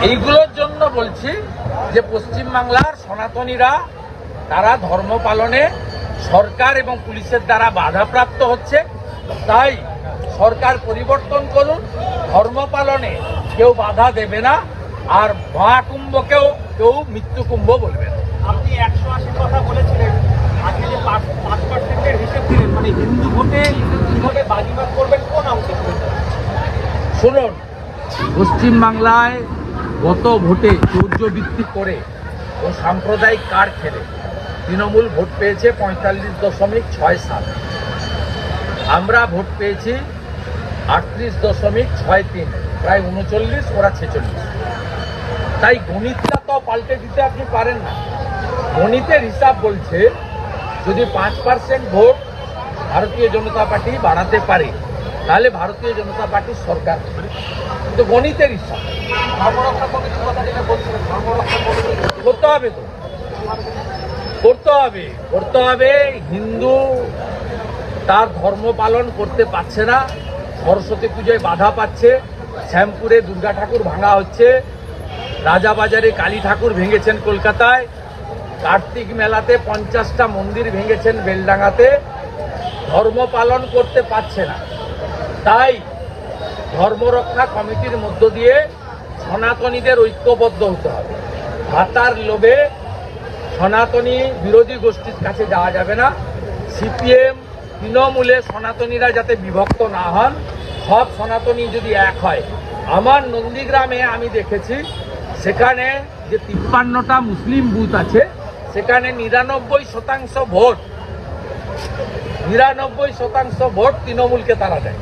এইগুলোর জন্য বলছি যে পশ্চিমবাংলার সনাতনীরা তারা ধর্ম পালনে সরকার এবং পুলিশের দ্বারা বাধাপ্রাপ্ত হচ্ছে। তাই সরকার পরিবর্তন করুন, ধর্ম পালনে কেউ বাধা দেবে না, আর মহাকুম্ভকেও কেউ মৃত্যুকুম্ভ বলবে না। আপনি 180 কথা বলেছিলেন, আজকে যে 5% হিসেব দিলেন, মানে হিন্দু ভোটে কিভাবে বাজিমাত করবেন, কোন অংশে? শুনুন, পশ্চিমবাংলায় গত ভোটে চৌর্যবৃত্তি করে ও সাম্প্রদায়িক কার্ড খেলে তৃণমূল ভোট পেয়েছে 45.67। আমরা ভোট পেয়েছি 38.63, প্রায় 39, ওরা 46। তাই গণিতটা তো পাল্টে দিতে আপনি পারেন না। গণিতের হিসাব বলছে যদি 5% ভোট ভারতীয় জনতা পার্টি বাড়াতে পারে তাহলে ভারতীয় জনতা পার্টির সরকার। কিন্তু গণিতের হিসাব করতে হবে, তো করতে হবে। হিন্দু তার ধর্ম পালন করতে পারছে না, সরস্বতী পুজোয় বাধা পাচ্ছে, শ্যামপুরে দুর্গা ঠাকুর ভাঙা হচ্ছে, রাজাবাজারে কালী ঠাকুর ভেঙেছেন কলকাতায়, কার্তিক মেলাতে 50টা মন্দির ভেঙেছেন বেলডাঙ্গাতে, ধর্ম পালন করতে পারছে না। তাই ধর্মরক্ষা কমিটির মধ্য দিয়ে সনাতনীদের ঐক্যবদ্ধ হতে হবে। ভাতার লোভে সনাতনী বিরোধী গোষ্ঠীর কাছে যাওয়া যাবে না। সিপিএম তৃণমূলে সনাতনীরা যাতে বিভক্ত না হন, সব সনাতনী যদি এক হয়। আমার নন্দীগ্রামে আমি দেখেছি, সেখানে যে 53টা মুসলিম বুথ আছে সেখানে 99% ভোট তৃণমূলকে তারা দেয়।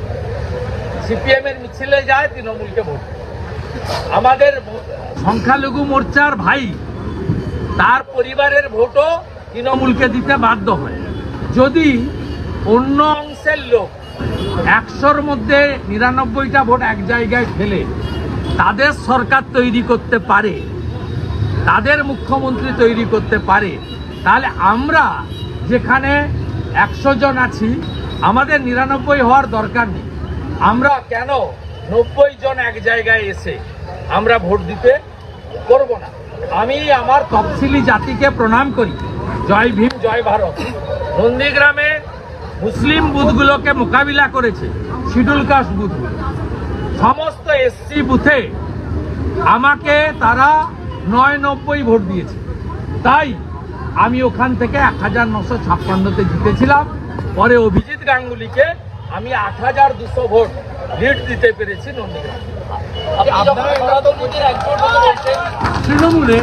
সিপিএম এর মিছিলে যায়, তৃণমূলকে ভোট। আমাদের সংখ্যালঘু মোর্চার ভাই, তার পরিবারের ভোটও তৃণমূলকে দিতে বাধ্য হয়। যদি অন্য অংশের লোক 100-র মধ্যে 99টা ভোট এক জায়গায় ফেলে তাদের সরকার তৈরি করতে পারে, তাদের মুখ্যমন্ত্রী তৈরি করতে পারে, তাহলে আমরা যেখানে 100 জন আছি আমাদের 99 হওয়ার দরকার নেই। আমরা কেন 90 জন এক জায়গায় এসে আমরা ভোট দিতে করব না? আমি আমার তফসিলি জাতিকে প্রণাম করি। জয় ভীম, জয় ভারত। নন্দীগ্রামে মুসলিম বুথগুলোকে মোকাবিলা করেছে শিডিউল কাস্ট বুথগুলো। সমস্ত এসসি বুথে আমাকে তারা 99 ভোট দিয়েছে। তাই আমি ওখান থেকে 1956-তে জিতেছিলাম। পরে অভিজিৎ গাঙ্গুলিকে আমি 8200 ভোট লিড দিতে পেরেছি নন্দীগ্রাম। তৃণমূলে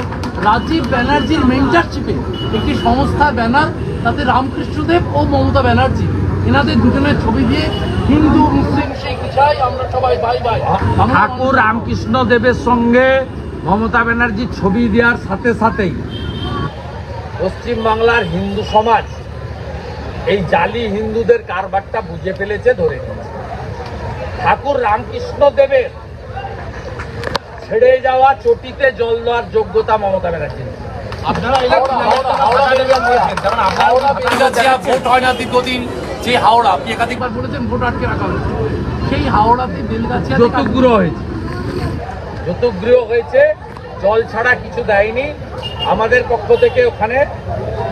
রাজীব ব্যানার্জির মেন্টারশিপে একটি সংস্থার ব্যানার, তাতে রামকৃষ্ণদেব ও মমতা ব্যানার্জি এনাদের দুজনের ছবি দিয়ে হিন্দু মুসলিম শিখ ইসাই আমরা সবাই ভাই ভাই। ঠাকুর রামকৃষ্ণ দেবের সঙ্গে মমতা ব্যানার্জির ছবি দেওয়ার সাথে সাথেই পশ্চিমবাংলার হিন্দু সমাজ এই জালি হিন্দুদের কারবারটা বুঝে ফেলেছে, ধরে নিয়েছে। ঠাকুর রামকৃষ্ণ দেবের ছেড়ে যাওয়া চটিতে জল দেওয়ার যোগ্যতা মমতা ব্যানার্জি। আপনারা ভোট হয় না দীর্ঘদিন, যে হাওড়া আপনি একাধিকবার বলেছেন ভোট আটকে রাখা হয়েছে, সেই হাওড়াতে বেলগাছিয়া যতগৃহ হয়েছে, জল ছাড়া কিছু দেয়নি। আমাদের পক্ষ থেকে ওখানে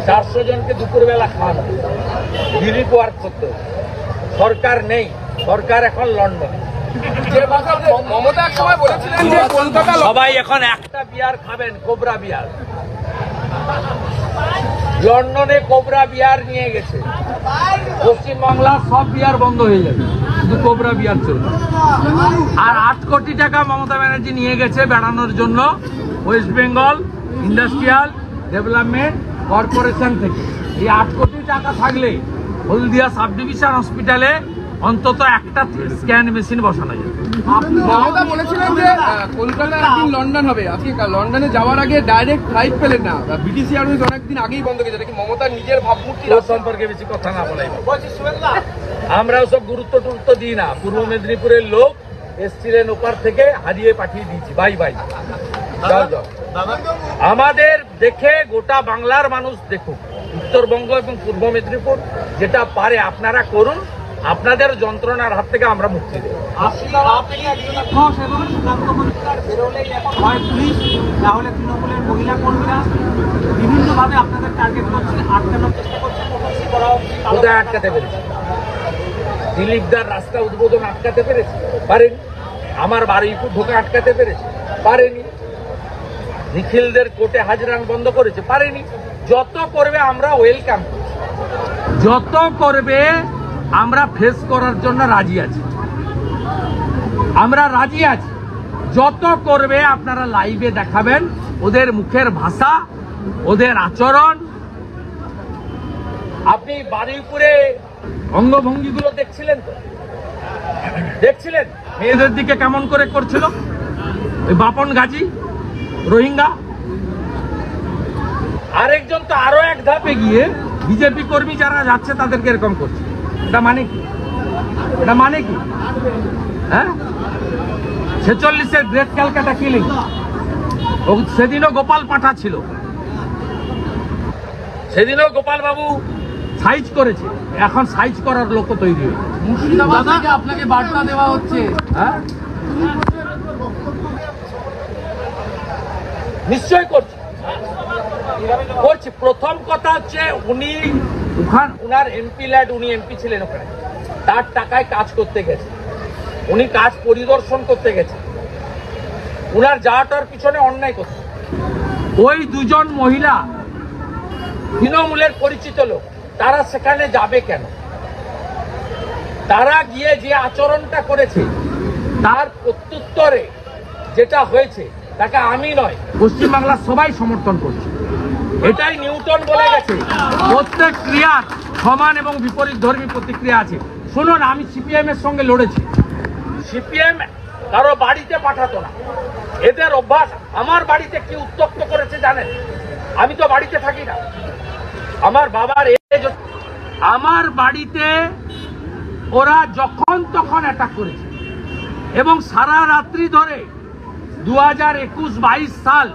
400 জনকে দুপুরবেলা খাওয়ানো, রিলিফ ওয়ার্ক করতে। সরকার নেই, সরকার এখন লন্ডনে। সবাই এখন একটা বিয়ার খাবেন, কোবরা বিয়ার। লন্ডনে কোবরা বিয়ার নিয়ে গেছে, পশ্চিমবাংলার সব বিয়ার বন্ধ হয়ে যাবে, শুধু কোবরা বিয়ার চলবে। আর 8 কোটি টাকা মমতা ব্যানার্জি নিয়ে গেছে বেড়ানোর জন্য West Bengal industrial development corporation থেকে। এই 8 কোটি টাকা থাকলে হলদিয়া সাব ডিভিশন হসপিটালে অন্তত একটা স্ক্যান মেশিন বসানো যাবে। মমতা বলেছিলেন যে কলকাতার একদিন লন্ডন হবে, আজকে লন্ডনে যাওয়ার আগে ডাইরেক্ট ফ্লাইট পেলেন না। বিটিসি এয়ারওয়েজ অনেকদিন আগেই বন্ধ হয়ে গেছে, মমতার নিজের ভাবমূর্তি সম্পর্কে বেশি কথা না বলাই। আমরা ওসব গুরুত্ব টুরুত্ব দিই না। পূর্ব মেদিনীপুরের লোক এসছিলেন ওপার থেকে, হারিয়ে পাঠিয়ে দিয়েছি। বাই বাই, যাও যাও। আমাদের দেখে গোটা বাংলার মানুষ দেখুক, উত্তরবঙ্গ এবং পূর্ব মেদিনীপুর যেটা পারে আপনারা করুন, আপনাদের যন্ত্রণার হাত থেকে আমরা মুক্তি দেব। ঘোষ এবং সুকান্ত মজুমদার বেরোলেই এখন হয় পুলিশ, তাহলে তৃণমূলের মহিলা কর্মীরা বিভিন্নভাবে আপনাদের টার্গেট করছে, আটকানোর চেষ্টা করছে, কর্মসূচি করা হচ্ছে। কোথায় আটকাতে পেরেছি? দিলীপদার রাস্তা উদ্বোধন আটকাতে পেরেছি? পারেনি। আমার বারুইপুর ঢোকা আটকাতে পেরেছি? পারেনি। নিখিলদের কোর্টে হাজরান বন্ধ করেছে? পারেনি। যত করবে আমরা ওয়েলকাম, যত করবে আমরা ফেস করার জন্য রাজি আছি, আমরা রাজি আছি। যত করবে আপনারা লাইভে দেখাবেন, ওদের মুখের ভাষা, ওদের আচরণ। আপনি বারুইপুরে অঙ্গভঙ্গিগুলো দেখছিলেন তো? দেখছিলেন মেয়েদের দিকে কেমন করে করছিল ওই বাপন গাজী রোহিঙ্গা। আরেকজন তো আরো এক ধাপে গিয়ে বিজেপি কর্মী যারা যাচ্ছে তাদেরকে এরকম করছে। এটা মানে কি? এটা মানে কি? হ্যাঁ, 46-এর গ্রেট ক্যালকাটা কিলিং, সেদিনও গোপাল পাঠা ছিল, সেদিনও গোপাল বাবু সাইজ করেছে, এখন সাইজ করার লোক তৈরি হয়েছে। মুর্শিদাবাদ থেকে আপনাকে বার্তা দেওয়া হচ্ছে। হ্যাঁ, নিশ্চয় করছি, করছি। প্রথম কথা হচ্ছে উনি উনার এমপি ল্যাড, উনি এমপি ছিলেন ওখানে, তার টাকায় কাজ করতে গেছে, উনি কাজ পরিদর্শন করতে গেছে, উনার যাওয়াটার পিছনে অন্যায় করছে। ওই দুজন মহিলা তৃণমূলের পরিচিত লোক, তারা সেখানে যাবে কেন? তারা গিয়ে যে আচরণটা করেছে তার প্রত্যুত্তরে যেটা হয়েছে তাকে আমি নয়, পশ্চিমবাংলার সবাই সমর্থন করছে। এটাই নিউটন বলে গেছে, প্রত্যেক ক্রিয়ার সমান এবং বিপরীত ধর্মী প্রতিক্রিয়া আছে। শুনুন, আমি সিপিএম এর সঙ্গে লড়েছি। সিপিএম কারো বাড়িতে পাঠাতো না, এদের অভ্যাস। আমার বাড়িতে কি উত্তপ্ত করেছে জানেন? আমি তো বাড়িতে থাকি না, আমার বাবার এজ, আমার বাড়িতে ওরা যখন তখন অ্যাটাক করেছে এবং সারা রাত্রি ধরে 2021-22 সাল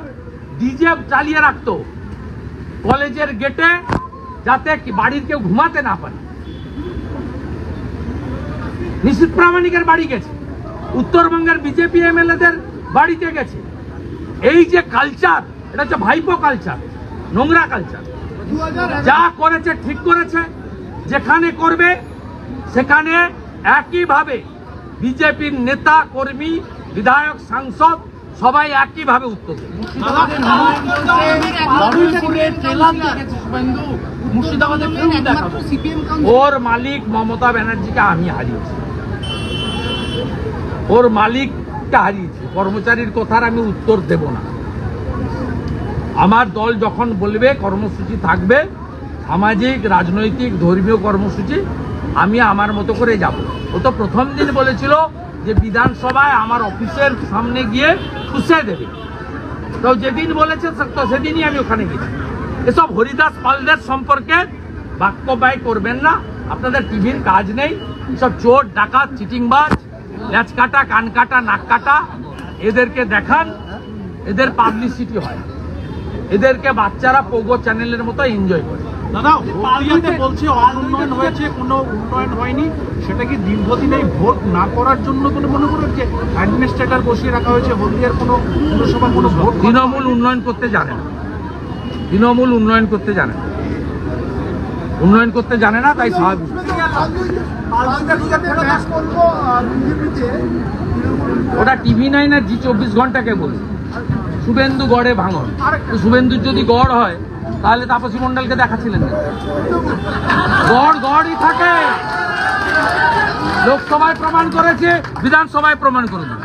ডিজে চালিয়ে রাখতো কলেজের গেটে, যাতে বাড়ির কেউ ঘুমাতে না পারে। নিশীথ প্রামাণিকের বাড়ি গেছে, উত্তরবঙ্গের বিজেপি এমএলএদের বাড়িতে গেছে। এই যে কালচার, এটা হচ্ছে ভাইপো কালচার, নোংরা কালচার। যা করেছে ঠিক করেছে, যেখানে করবে সেখানে একইভাবে বিজেপির নেতা কর্মী বিধায়ক সাংসদ সবাই একইভাবে উত্তর দেবে। ওর মালিক মমতা ব্যানার্জিকে আমি হারিয়েছি, ওর মালিককে হারিয়েছি। কর্মচারীর কথার আমি উত্তর দেব না। আমার দল যখন বলবে কর্মসূচি থাকবে, সামাজিক, রাজনৈতিক, ধর্মীয় কর্মসূচি, আমি আমার মতো করে যাব। ও তো প্রথম দিন বলেছিল যে বিধানসভায় আমার অফিসের সামনে গিয়ে খুশে দেবে, তো যেদিন বলেছে তো সেদিনই আমি ওখানে গেছি। এসব হরিদাস পালদের সম্পর্কে বাক্য ব্যয় করবেন না, আপনাদের টিভির কাজ নেই। সব চোর, ডাকাত, চিটিংবাজ, ল্যাচ কাটা, কান কাটা, নাক কাটা, এদেরকে দেখান, এদের পাবলিসিটি হয়, এদেরকে বাচ্চারা পোগো চ্যানেলের মতো এনজয় করে। দাদা, হলদিয়াতে বলছে অনুন্নয়ন হয়েছে, কোনো উন্নয়ন হয়নি। সেটা কি দীর্ঘদিন এই ভোট না করার জন্য কোনো মনে করেন যে অ্যাডমিনিস্ট্রেটর বসিয়ে রাখা হয়েছে? হলদিয়ার কোনো পুরসভা কোনো ভোট তৃণমূল উন্নয়ন করতে জানে না, তৃণমূল উন্নয়ন করতে জানে না, উন্নয়ন করতে জানে না, তাই স্বাভাবিক। ওটা TV9 আর জি24 ঘন্টাকে বলছে শুভেন্দু গড়ে ভাঙন। শুভেন্দুর যদি গড় হয় তাহলে তাপসী মণ্ডলকে দেখাচ্ছিলেন না? গড় গড়ই থাকে, লোকসভায় প্রমাণ করেছে, বিধানসভায় প্রমাণ করে দেবে।